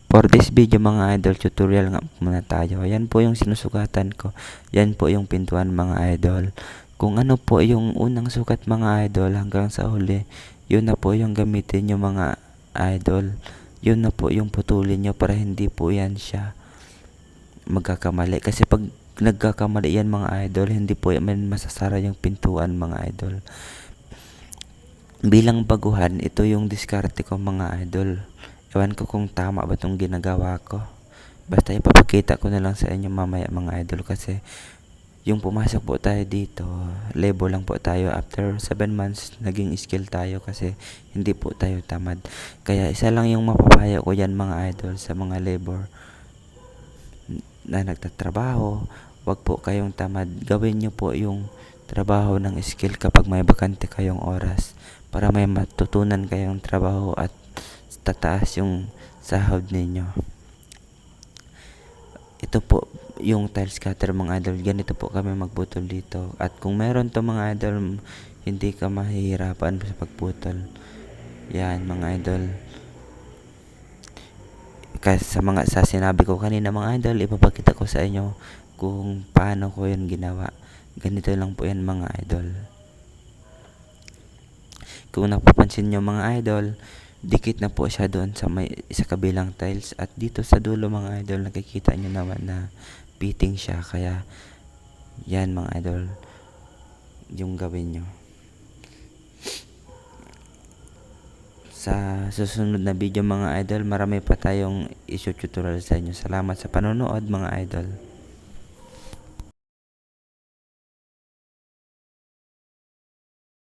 For this video mga idol, tutorial nga muna tayo. Yan po yung sinusukatan ko. Yan po yung pintuan mga idol. Kung ano po yung unang sukat mga idol hanggang sa huli, yun na po yung gamitin nyo mga idol. Yun na po yung putulin nyo para hindi po yan siya magkakamali. Kasi pag nagkakamali yan mga idol, hindi po yan masasara yung pintuan mga idol. Bilang baguhan, ito yung diskarte ko mga idol. Ewan ko kung tama ba itong ginagawa ko. Basta ipapakita ko na lang sa inyo mamaya mga idol kasi yung pumasok po tayo dito, labor lang po tayo. After 7 months, naging skill tayo kasi hindi po tayo tamad. Kaya isa lang yung mapapayo ko yan mga idol sa mga labor na nagtatrabaho. Wag po kayong tamad. Gawin nyo po yung trabaho ng skill kapag may bakante kayong oras para may matutunan kayong trabaho at tataas yung sahod ninyo. Ito po yung tiles cutter mga idol. Ganito po kami magbutol dito. At kung meron to mga idol, hindi ka mahihirapan sa pagputol. Yan mga idol. Kasi sa sinabi ko kanina mga idol, ipapakita ko sa inyo kung paano ko yun ginawa. Ganito lang po yan mga idol. Kung napapansin nyo mga idol, dikit na po siya doon sa kabilang tiles at dito sa dulo mga idol nakikita nyo naman na fitting siya, kaya yan mga idol yung gawin nyo. Sa susunod na video mga idol, marami pa tayong issue tutorial sa inyo. Salamat sa panonood mga idol.